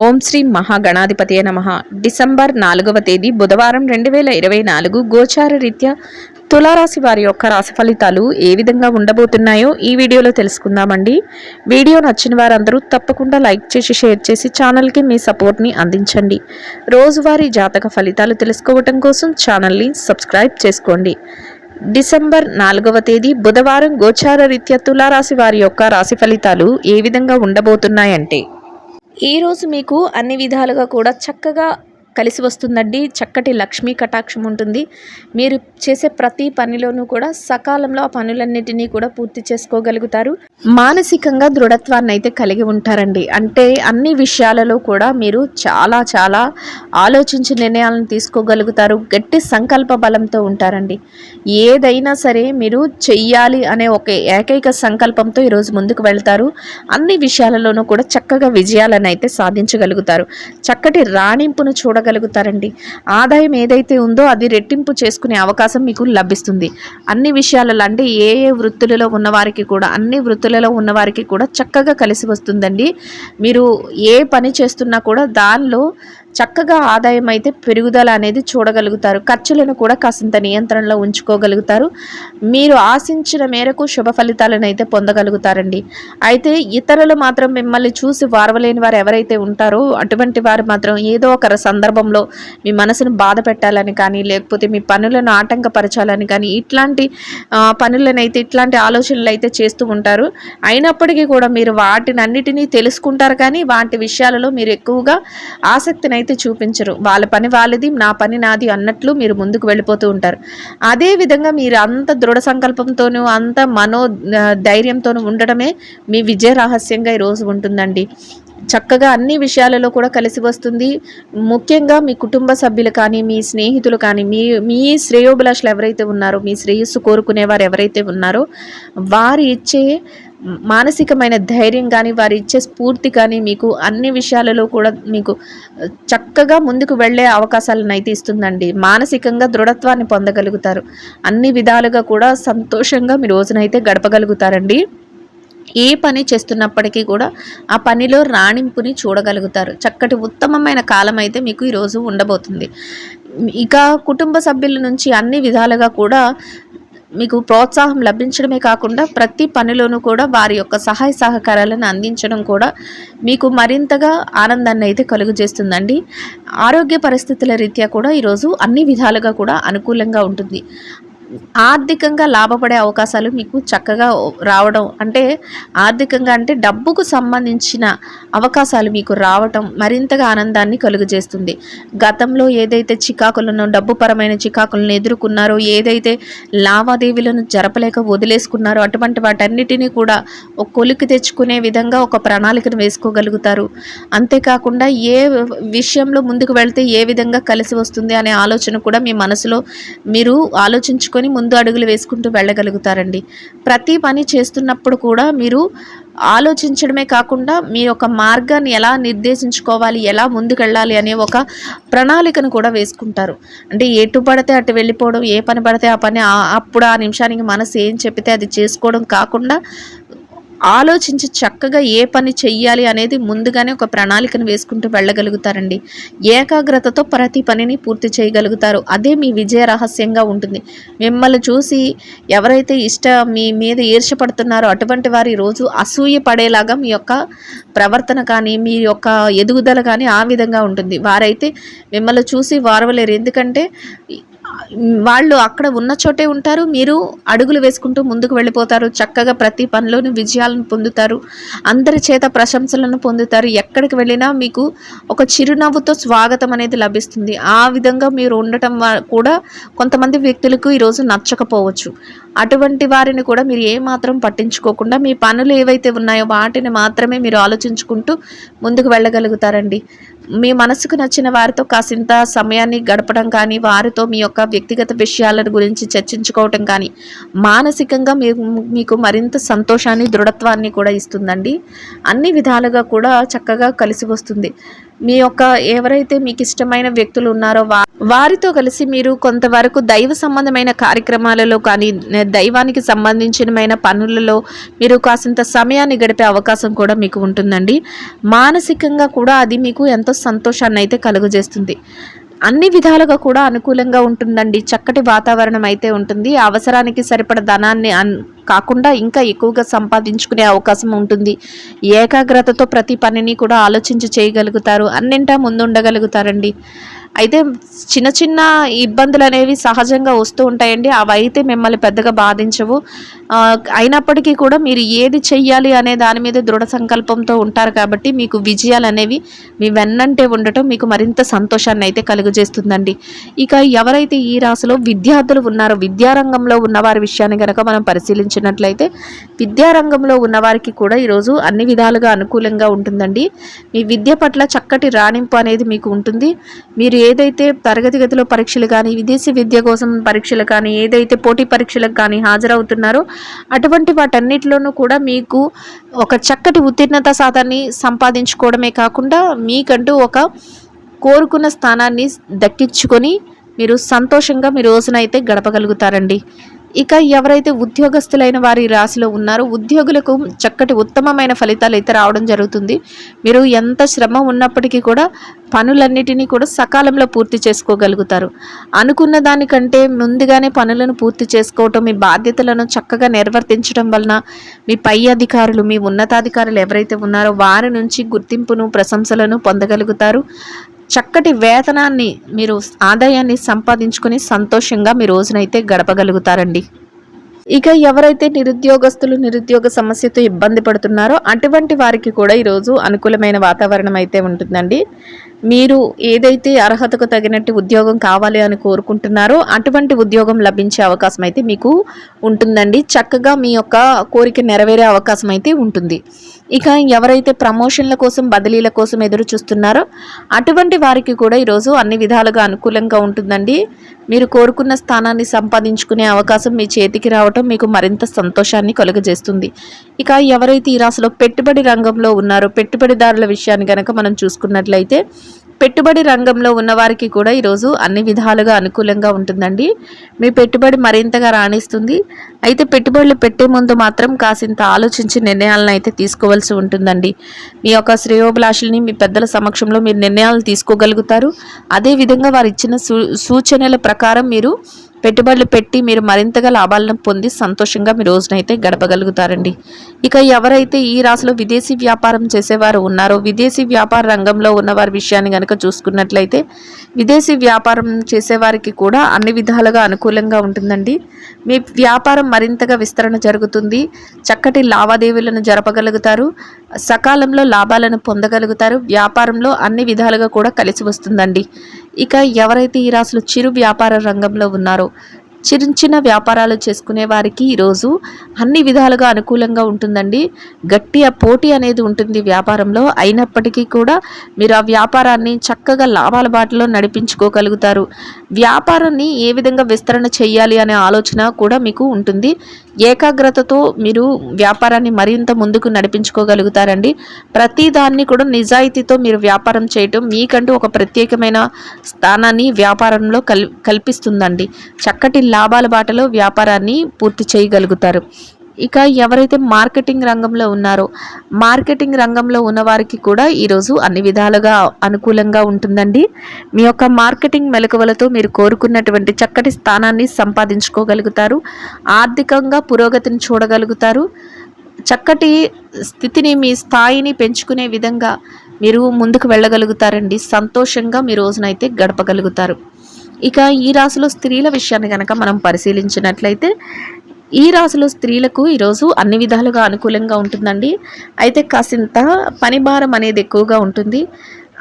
ఓం శ్రీ మహాగణాధిపతయ నమః. డిసెంబర్ 4వ తేదీ బుధవారం 2024 గోచార రీత్యా తులారాశి వారి యొక్క రాశి ఫలితాలు ఏ విధంగా ఉండబోతున్నాయో ఈ వీడియోలో తెలుసుకుందామండి. వీడియో నచ్చిన వారందరూ తప్పకుండా లైక్ చేసి షేర్ చేసి ఛానల్కి మీ సపోర్ట్ని అందించండి. రోజువారీ జాతక ఫలితాలు తెలుసుకోవటం కోసం ఛానల్ని సబ్స్క్రైబ్ చేసుకోండి. డిసెంబర్ 4వ తేదీ బుధవారం గోచార రీత్యా తులారాశి వారి యొక్క రాశి ఫలితాలు ఏ విధంగా ఉండబోతున్నాయంటే, ఈరోజు మీకు అన్ని విధాలుగా కూడా చక్కగా కలిసి వస్తుందండి. చక్కటి లక్ష్మీ కటాక్షం ఉంటుంది. మీరు చేసే ప్రతి పనిలోనూ కూడా సకాలంలో ఆ పనులన్నిటినీ కూడా పూర్తి చేసుకోగలుగుతారు. మానసికంగా దృఢత్వాన్ని అయితే కలిగి ఉంటారండి. అంటే అన్ని విషయాలలో కూడా మీరు చాలా చాలా ఆలోచించి నిర్ణయాలను తీసుకోగలుగుతారు. గట్టి సంకల్ప బలంతో ఉంటారండి. ఏదైనా సరే మీరు చెయ్యాలి అనే ఒక ఏకైక సంకల్పంతో ఈరోజు ముందుకు వెళ్తారు. అన్ని విషయాలలోనూ కూడా చక్కగా విజయాలను అయితే సాధించగలుగుతారు. చక్కటి రాణింపును చూడగలుగుతారండి. ఆదాయం ఏదైతే ఉందో అది రెట్టింపు చేసుకునే అవకాశం మీకు లభిస్తుంది. అన్ని విషయాలలో అంటే ఏ వృత్తులలో ఉన్నవారికి కూడా అన్ని వృత్తులలో ఉన్నవారికి కూడా చక్కగా కలిసి వస్తుందండి. మీరు ఏ పని చేస్తున్నా కూడా దానిలో చక్కగా ఆదాయం అయితే పెరుగుదల అనేది చూడగలుగుతారు. ఖర్చులను కూడా కాసింత నియంత్రణలో ఉంచుకోగలుగుతారు. మీరు ఆశించిన మేరకు శుభ ఫలితాలను అయితే పొందగలుగుతారండి. అయితే ఇతరులు మాత్రం మిమ్మల్ని చూసి వారవలేని వారు ఎవరైతే ఉంటారో అటువంటి వారు మాత్రం ఏదో ఒక సందర్భంలో మీ మనసును బాధ పెట్టాలని కానీ, లేకపోతే మీ పనులను ఆటంకపరచాలని కానీ ఇట్లాంటి పనులను అయితే ఇట్లాంటి ఆలోచనలు అయితే చేస్తూ ఉంటారు. అయినప్పటికీ కూడా మీరు వాటిని అన్నిటినీ తెలుసుకుంటారు, కానీ వాటి విషయాలలో మీరు ఎక్కువగా ఆసక్తిని అయితే చూపించరు. వాళ్ళ పని వాళ్ళది, నా పని నాది అన్నట్లు మీరు ముందుకు వెళ్ళిపోతూ ఉంటారు. అదే విధంగా మీరు అంత దృఢ సంకల్పంతోనూ అంత ధైర్యంతోనూ ఉండడమే మీ విజయ రహస్యంగా ఈరోజు ఉంటుందండి. చక్కగా అన్ని విషయాలలో కూడా కలిసి వస్తుంది. ముఖ్యంగా మీ కుటుంబ సభ్యులు కానీ, మీ స్నేహితులు కానీ, మీ శ్రేయోభిలాషులు ఎవరైతే ఉన్నారో, మీ శ్రేయస్సు కోరుకునేవారు ఎవరైతే ఉన్నారో వారు ఇచ్చే మానసికమైన ధైర్యం కానీ, వారు ఇచ్చే స్ఫూర్తి కానీ మీకు అన్ని విషయాలలో కూడా మీకు చక్కగా ముందుకు వెళ్ళే అవకాశాలను అయితే ఇస్తుందండి. మానసికంగా దృఢత్వాన్ని పొందగలుగుతారు. అన్ని విధాలుగా కూడా సంతోషంగా మీ రోజునైతే గడపగలుగుతారండి. ఏ పని చేస్తున్నప్పటికీ కూడా ఆ పనిలో రాణింపుని చూడగలుగుతారు. చక్కటి ఉత్తమమైన కాలం అయితే మీకు ఈరోజు ఉండబోతుంది. ఇక కుటుంబ సభ్యుల నుంచి అన్ని విధాలుగా కూడా మీకు ప్రోత్సాహం లభించడమే కాకుండా ప్రతి పనిలోనూ కూడా వారి యొక్క సహాయ సహకారాలను అందించడం కూడా మీకు మరింతగా ఆనందాన్ని అయితే కలుగజేస్తుందండి. ఆరోగ్య పరిస్థితుల రీత్యా కూడా ఈరోజు అన్ని విధాలుగా కూడా అనుకూలంగా ఉంటుంది. ఆర్థికంగా లాభపడే అవకాశాలు మీకు చక్కగా రావడం, అంటే ఆర్థికంగా అంటే డబ్బుకు సంబంధించిన అవకాశాలు మీకు రావటం మరింతగా ఆనందాన్ని కలుగజేస్తుంది. గతంలో ఏదైతే చికాకులను, డబ్బుపరమైన చికాకులను ఎదుర్కొన్నారో, ఏదైతే లావాదేవీలను జరపలేక వదిలేసుకున్నారో అటువంటి వాటన్నిటినీ కూడా ఒక కొలిక్కి తెచ్చుకునే విధంగా ఒక ప్రణాళికను వేసుకోగలుగుతారు. అంతేకాకుండా ఏ విషయంలో ముందుకు వెళ్తే ఏ విధంగా కలిసి వస్తుంది అనే ఆలోచన కూడా మీ మనసులో మీరు ఆలోచించుకొని ముందు అడుగులు వేసుకుంటూ వెళ్ళగలుగుతారండి. ప్రతి పని చేస్తున్నప్పుడు కూడా మీరు ఆలోచించడమే కాకుండా మీ యొక్క మార్గాన్ని ఎలా నిర్దేశించుకోవాలి, ఎలా ముందుకెళ్ళాలి అనే ఒక ప్రణాళికను కూడా వేసుకుంటారు. అంటే ఎటు పడితే అటు వెళ్ళిపోవడం, ఏ పని పడితే ఆ పని అప్పుడు ఆ నిమిషానికి మనసు ఏం చెప్పితే అది చేసుకోవడం కాకుండా ఆలోచించి చక్కగా ఏ పని చెయ్యాలి అనేది ముందుగానే ఒక ప్రణాళికను వేసుకుంటూ వెళ్ళగలుగుతారండి. ఏకాగ్రతతో ప్రతి పనిని పూర్తి చేయగలుగుతారు. అదే మీ విజయ రహస్యంగా ఉంటుంది. మిమ్మల్ని చూసి ఎవరైతే మీ మీద ఈర్ష్యపడుతున్నారో అటువంటి వారు ఈరోజు అసూయ పడేలాగా మీ యొక్క ప్రవర్తన కానీ, మీ యొక్క ఎదుగుదల కానీ ఆ విధంగా ఉంటుంది. వారైతే మిమ్మల్ని చూసి వారవలేరు. ఎందుకంటే వాళ్ళు అక్కడ ఉన్న చోటే ఉంటారు. మీరు అడుగులు వేసుకుంటూ ముందుకు వెళ్ళిపోతారు. చక్కగా ప్రతి పనిలోని విజయాలను పొందుతారు. అందరి చేత ప్రశంసలను పొందుతారు. ఎక్కడికి వెళ్ళినా మీకు ఒక చిరునవ్వుతో స్వాగతం అనేది లభిస్తుంది. ఆ విధంగా మీరు ఉండటం కూడా కొంతమంది వ్యక్తులకు ఈరోజు నచ్చకపోవచ్చు. అటువంటి వారిని కూడా మీరు ఏమాత్రం పట్టించుకోకుండా మీ పనులు ఏవైతే ఉన్నాయో వాటిని మాత్రమే మీరు ఆలోచించుకుంటూ ముందుకు వెళ్ళగలుగుతారండి. మీ మనసుకు నచ్చిన వారితో కాసింత సమయాన్ని గడపడం కానీ, వారితో మీ యొక్క వ్యక్తిగత విషయాల గురించి చర్చించుకోవటం కానీ మానసికంగా మీకు మరింత సంతోషాన్ని, దృఢత్వాన్ని కూడా ఇస్తుందండి. అన్ని విధాలుగా కూడా చక్కగా కలిసి వస్తుంది. మీ యొక్క ఎవరైతే మీకు ఇష్టమైన వ్యక్తులు ఉన్నారో వారితో కలిసి మీరు కొంతవరకు దైవ సంబంధమైన కార్యక్రమాలలో కానీ దైవానికి సంబంధించిన పనులలో మీరు కాసింత సమయాన్ని గడిపే అవకాశం కూడా మీకు ఉంటుందండి. మానసికంగా కూడా అది మీకు ఎంతో సంతోషాన్ని అయితే కలుగజేస్తుంది. అన్ని విధాలుగా కూడా అనుకూలంగా ఉంటుందండి. చక్కటి వాతావరణం అయితే ఉంటుంది. అవసరానికి సరిపడ ధనాన్ని కాకుండా ఇంకా ఎక్కువగా సంపాదించుకునే అవకాశం ఉంటుంది. ఏకాగ్రతతో ప్రతి పనిని కూడా ఆలోచించి చేయగలుగుతారు. అన్నింటా ముందుండగలుగుతారండి. అయితే చిన్న చిన్న ఇబ్బందులు అనేవి సహజంగా వస్తూ ఉంటాయండి. అవి అయితే మిమ్మల్ని పెద్దగా బాధించవు. అయినప్పటికీ కూడా మీరు ఏది చెయ్యాలి అనే దాని మీద దృఢ సంకల్పంతో ఉంటారు కాబట్టి మీకు విజయాలు అనేవి మీ వెన్నంటే ఉండటం మీకు మరింత సంతోషాన్ని అయితే కలుగజేస్తుందండి. ఇక ఎవరైతే ఈ రాశిలో విద్యార్థులు ఉన్నారో, విద్యారంగంలో ఉన్నవారి విషయాన్ని కనుక మనం పరిశీలించినట్లయితే విద్యారంగంలో ఉన్నవారికి కూడా ఈరోజు అన్ని విధాలుగా అనుకూలంగా ఉంటుందండి. మీ విద్య పట్ల చక్కటి రాణింపు అనేది మీకు ఉంటుంది. మీరు ఏదైతే తరగతి గదిలో పరీక్షలు కానీ, విదేశీ విద్య కోసం పరీక్షలు కానీ, ఏదైతే పోటీ పరీక్షలకు కానీ హాజరవుతున్నారో అటువంటి వాటన్నిటిలోనూ కూడా మీకు ఒక చక్కటి ఉత్తీర్ణత శాతాన్ని సంపాదించుకోవడమే కాకుండా మీకంటూ ఒక కోరుకున్న స్థానాన్ని దక్కించుకొని మీరు సంతోషంగా మీ రోజునైతే గడపగలుగుతారండి. ఇక ఎవరైతే ఉద్యోగస్తులైన వారి రాశిలో ఉన్నారో ఉద్యోగులకు చక్కటి ఉత్తమమైన ఫలితాలు అయితే రావడం జరుగుతుంది. మీరు ఎంత శ్రమ ఉన్నప్పటికీ కూడా పనులన్నిటినీ కూడా సకాలంలో పూర్తి చేసుకోగలుగుతారు. అనుకున్న దానికంటే ముందుగానే పనులను పూర్తి చేసుకోవటం, మీ బాధ్యతలను చక్కగా నిర్వర్తించడం వలన మీ పై అధికారులు, మీ ఉన్నతాధికారులు ఎవరైతే ఉన్నారో వారి నుంచి గుర్తింపును, ప్రశంసలను పొందగలుగుతారు. చక్కటి వేతనాన్ని, మీరు ఆదాయాన్ని సంపాదించుకొని సంతోషంగా మీ రోజునైతే గడపగలుగుతారండి. ఇక ఎవరైతే నిరుద్యోగ సమస్యతో ఇబ్బంది పడుతున్నారో అటువంటి వారికి కూడా ఈరోజు అనుకూలమైన వాతావరణం అయితే ఉంటుందండి. మీరు ఏదైతే అర్హతకు తగినట్టు ఉద్యోగం కావాలి అని కోరుకుంటున్నారో అటువంటి ఉద్యోగం లభించే అవకాశం అయితే మీకు ఉంటుందండి. చక్కగా మీ యొక్క కోరిక నెరవేరే అవకాశం అయితే ఉంటుంది. ఇక ఎవరైతే ప్రమోషన్ల కోసం, బదిలీల కోసం ఎదురు చూస్తున్నారో అటువంటి వారికి కూడా ఈరోజు అన్ని విధాలుగా అనుకూలంగా ఉంటుందండి. మీరు కోరుకున్న స్థానాన్ని సంపాదించుకునే అవకాశం మీ చేతికి రావటం మీకు మరింత సంతోషాన్ని కలుగజేస్తుంది. ఇక ఎవరైతే ఈ రాశిలో పెట్టుబడి రంగంలో ఉన్నారో, పెట్టుబడిదారుల విషయాన్ని కనుక మనం చూసుకున్నట్లయితే పెట్టుబడి రంగంలో ఉన్నవారికి కూడా ఈరోజు అన్ని విధాలుగా అనుకూలంగా ఉంటుందండి. మీ పెట్టుబడి మరింతగా రాణిస్తుంది. అయితే పెట్టుబడులు పెట్టే ముందు మాత్రం కాసింత ఆలోచించి నిర్ణయాలను అయితే తీసుకోవాల్సి ఉంటుందండి. మీ యొక్క శ్రేయోభిలాషుల్ని మీ పెద్దల సమక్షంలో మీరు నిర్ణయాలు తీసుకోగలుగుతారు. అదేవిధంగా వారు ఇచ్చిన సూచనల ప్రకారం మీరు పెట్టుబడులు పెట్టి మీరు మరింతగా లాభాలను పొంది సంతోషంగా మీ రోజునైతే గడపగలుగుతారండి. ఇక ఎవరైతే ఈ రాశిలో విదేశీ వ్యాపారం చేసేవారు ఉన్నారో, విదేశీ వ్యాపార రంగంలో ఉన్నవారి విషయాన్ని కనుక చూసుకున్నట్లయితే విదేశీ వ్యాపారం చేసేవారికి కూడా అన్ని విధాలుగా అనుకూలంగా ఉంటుందండి. మీ వ్యాపారం మరింతగా విస్తరణ జరుగుతుంది. చక్కటి లావాదేవీలను జరపగలుగుతారు. సకాలంలో లాభాలను పొందగలుగుతారు. వ్యాపారంలో అన్ని విధాలుగా కూడా కలిసి వస్తుందండి. ఇక ఎవరైతే ఈ రాశిలో చిరు వ్యాపార రంగంలో ఉన్నారో, చిన్న వ్యాపారాలు చేసుకునే వారికి ఈరోజు అన్ని విధాలుగా అనుకూలంగా ఉంటుందండి. గట్టిగా పోటీ అనేది ఉంటుంది వ్యాపారంలో. అయినప్పటికీ కూడా మీరు ఆ వ్యాపారాన్ని చక్కగా లాభాల బాటలో నడిపించుకోగలుగుతారు. వ్యాపారాన్ని ఏ విధంగా విస్తరణ చేయాలి అనే ఆలోచన కూడా మీకు ఉంటుంది. ఏకాగ్రతతో మీరు వ్యాపారాన్ని మరింత ముందుకు నడిపించుకోగలుగుతారండి. ప్రతి దాన్ని కూడా నిజాయితీతో మీరు వ్యాపారం చేయటం మీకంటూ ఒక ప్రత్యేకమైన స్థానాన్ని వ్యాపారంలో కల్పిస్తుందండి. చక్కటి లాభాల బాటలో వ్యాపారాన్ని పూర్తి చేయగలుగుతారు. ఇక ఎవరైతే మార్కెటింగ్ రంగంలో ఉన్నారో, మార్కెటింగ్ రంగంలో ఉన్నవారికి కూడా ఈరోజు అన్ని విధాలుగా అనుకూలంగా ఉంటుందండి. మీ యొక్క మార్కెటింగ్ మెలకువలతో మీరు కోరుకున్నటువంటి చక్కటి స్థానాన్ని సంపాదించుకోగలుగుతారు. ఆర్థికంగా పురోగతిని చూడగలుగుతారు. చక్కటి స్థితిని, మీ స్థాయిని పెంచుకునే విధంగా మీరు ముందుకు వెళ్ళగలుగుతారండి. సంతోషంగా మీ రోజునైతే గడపగలుగుతారు. ఇక ఈ రాశిలో స్త్రీల విషయాన్ని కనుక మనం పరిశీలించినట్లయితే ఈ రాశిలో స్త్రీలకు ఈరోజు అన్ని విధాలుగా అనుకూలంగా ఉంటుందండి. అయితే కాసింత పని భారం అనేది ఎక్కువగా ఉంటుంది.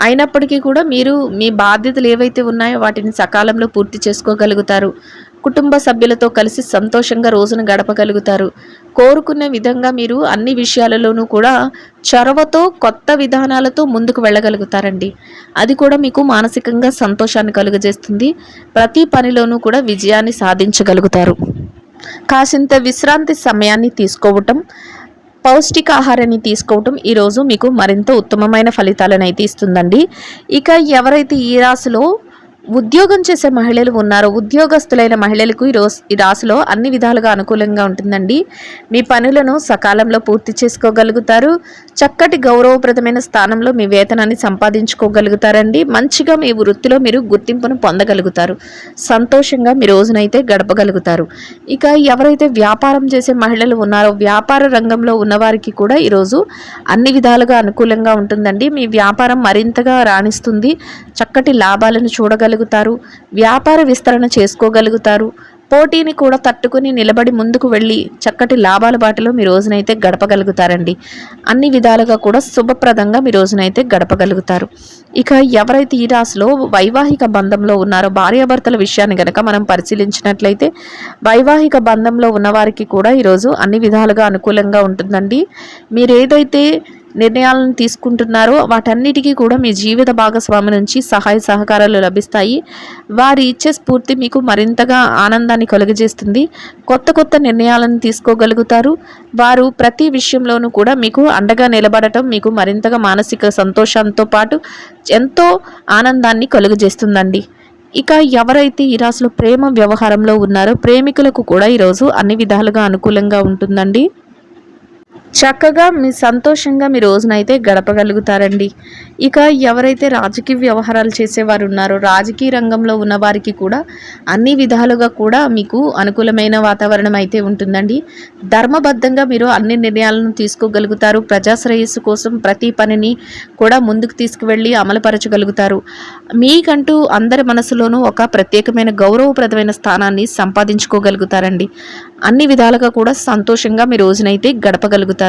అయినప్పటికీ కూడా మీరు మీ బాధ్యతలు ఏవైతే ఉన్నాయో వాటిని సకాలంలో పూర్తి చేసుకోగలుగుతారు. కుటుంబ సభ్యులతో కలిసి సంతోషంగా రోజును గడపగలుగుతారు. కోరుకున్న విధంగా మీరు అన్ని విషయాలలోనూ కూడా చొరవతో, కొత్త విధానాలతో ముందుకు వెళ్ళగలుగుతారండి. అది కూడా మీకు మానసికంగా సంతోషాన్ని కలుగజేస్తుంది. ప్రతి పనిలోనూ కూడా విజయాన్ని సాధించగలుగుతారు. కాసింత విశ్రాంతి సమయాన్ని తీసుకోవటం, పౌష్టికాహారాన్ని తీసుకోవటం ఈరోజు మీకు మరింత ఉత్తమమైన ఫలితాలను అయితే ఇస్తుందండి. ఇక ఎవరైతే ఈ రాశిలో ఉద్యోగం చేసే మహిళలు ఉన్నారు, ఉద్యోగస్తులైన మహిళలకు ఈ రాశిలో అన్ని విధాలుగా అనుకూలంగా ఉంటుందండి. మీ పనులను సకాలంలో పూర్తి చేసుకోగలుగుతారు. చక్కటి గౌరవప్రదమైన స్థానంలో మీ వేతనాన్ని సంపాదించుకోగలుగుతారండి. మంచిగా మీ వృత్తిలో మీరు గుర్తింపును పొందగలుగుతారు. సంతోషంగా మీ రోజునైతే గడపగలుగుతారు. ఇక ఎవరైతే వ్యాపారం చేసే మహిళలు ఉన్నారో వ్యాపార రంగంలో ఉన్నవారికి కూడా ఈరోజు అన్ని విధాలుగా అనుకూలంగా ఉంటుందండి. మీ వ్యాపారం మరింతగా రాణిస్తుంది. చక్కటి లాభాలను చూడగలుగుతారు. వ్యాపార విస్తరణ చేసుకోగలుగుతారు. పోటీని కూడా తట్టుకుని నిలబడి ముందుకు వెళ్ళి చక్కటి లాభాల బాటలో మీ రోజునైతే గడపగలుగుతారండి. అన్ని విధాలుగా కూడా శుభప్రదంగా మీ రోజునైతే గడపగలుగుతారు. ఇక ఎవరైతే ఈ రాశిలో వైవాహిక బంధంలో ఉన్నారో భార్యాభర్తల విషయాన్ని గనక మనం పరిశీలించినట్లయితే వైవాహిక బంధంలో ఉన్నవారికి కూడా ఈరోజు అన్ని విధాలుగా అనుకూలంగా ఉంటుందండి. మీరు ఏదైతే నిర్ణయాలను తీసుకుంటున్నారో వాటన్నిటికీ కూడా మీ జీవిత భాగస్వామి నుంచి సహాయ సహకారాలు లభిస్తాయి. వారి ఇచ్చే స్ఫూర్తి మీకు మరింతగా ఆనందాన్ని కలుగజేస్తుంది. కొత్త కొత్త నిర్ణయాలను తీసుకోగలుగుతారు. వారు ప్రతి విషయంలోనూ కూడా మీకు అండగా నిలబడటం మీకు మరింతగా మానసిక సంతోషంతో పాటు ఎంతో ఆనందాన్ని కలుగజేస్తుందండి. ఇక ఎవరైతే ఈ రాశిలో ప్రేమ వ్యవహారంలో ఉన్నారో ప్రేమికులకు కూడా ఈరోజు అన్ని విధాలుగా అనుకూలంగా ఉంటుందండి. చక్కగా మీ సంతోషంగా మీ రోజునైతే గడపగలుగుతారండి. ఇక ఎవరైతే రాజకీయ వ్యవహారాలు చేసేవారు ఉన్నారో రాజకీయ రంగంలో ఉన్న వారికి కూడా అన్ని విధాలుగా కూడా మీకు అనుకూలమైన వాతావరణం అయితే ఉంటుందండి. ధర్మబద్ధంగా మీరు అన్ని నిర్ణయాలను తీసుకోగలుగుతారు. ప్రజాశ్రేయస్సు కోసం ప్రతి పనిని కూడా ముందుకు తీసుకువెళ్ళి అమలుపరచగలుగుతారు. మీకంటూ అందరి మనసులోనూ ఒక ప్రత్యేకమైన గౌరవప్రదమైన స్థానాన్ని సంపాదించుకోగలుగుతారండి. అన్ని విధాలుగా కూడా సంతోషంగా మీ రోజునైతే గడపగలుగుతారు.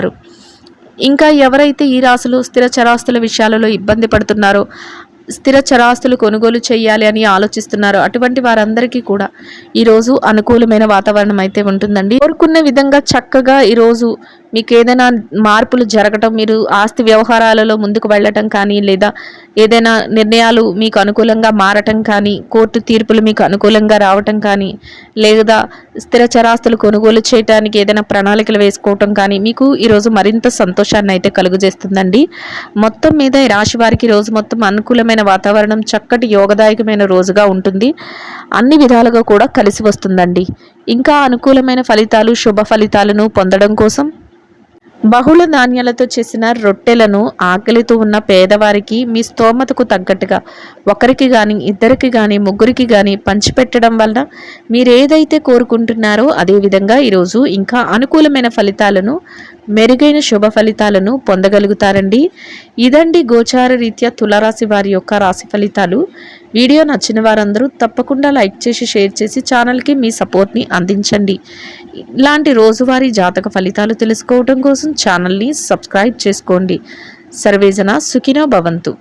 ఇంకా ఎవరైతే ఈ రాశులు స్థిర చరాస్తుల విషయాలలో ఇబ్బంది పడుతున్నారో స్థిర చరాస్తులు కొనుగోలు చేయాలి అని ఆలోచిస్తున్నారు అటువంటి వారందరికీ కూడా ఈరోజు అనుకూలమైన వాతావరణం అయితే ఉంటుందండి. కోరుకున్న విధంగా చక్కగా ఈరోజు మీకు ఏదైనా మార్పులు జరగటం, మీరు ఆస్తి వ్యవహారాలలో ముందుకు వెళ్ళటం కానీ లేదా ఏదైనా నిర్ణయాలు మీకు అనుకూలంగా మారటం కానీ కోర్టు తీర్పులు మీకు అనుకూలంగా రావటం కానీ లేదా స్థిర చరాస్తులు కొనుగోలు చేయడానికి ఏదైనా ప్రణాళికలు వేసుకోవటం కానీ మీకు ఈరోజు మరింత సంతోషాన్ని అయితే కలుగజేస్తుందండి. మొత్తం మీద ఈ రాశి వారికి రోజు మొత్తం అనుకూలమైన వాతావరణం చక్కటి యోగదాయకమైన రోజుగా ఉంటుంది. అన్ని విధాలుగా కూడా కలిసి వస్తుందండి. ఇంకా అనుకూలమైన ఫలితాలు శుభ ఫలితాలను పొందడం కోసం బహుళ ధాన్యాలతో చేసిన రొట్టెలను ఆకలితో ఉన్న పేదవారికి మీ స్తోమతకు తగ్గట్టుగా ఒకరికి కానీ ఇద్దరికి కానీ ముగ్గురికి కానీ పంచిపెట్టడం వలన మీరు ఏదైతే కోరుకుంటున్నారో అదేవిధంగా ఈరోజు ఇంకా అనుకూలమైన ఫలితాలను మెరుగైన శుభ ఫలితాలను పొందగలుగుతారండి. ఇదండి గోచార రీత్యా తులారాశి వారి యొక్క రాశి ఫలితాలు. వీడియో నచ్చిన వారందరూ తప్పకుండా లైక్ చేసి షేర్ చేసి ఛానల్కి మీ సపోర్ట్ని అందించండి. ఇలాంటి రోజువారీ జాతక ఫలితాలు తెలుసుకోవడం కోసం ఛానల్ని సబ్స్క్రైబ్ చేసుకోండి. సర్వేజన సుఖినో భవంతు.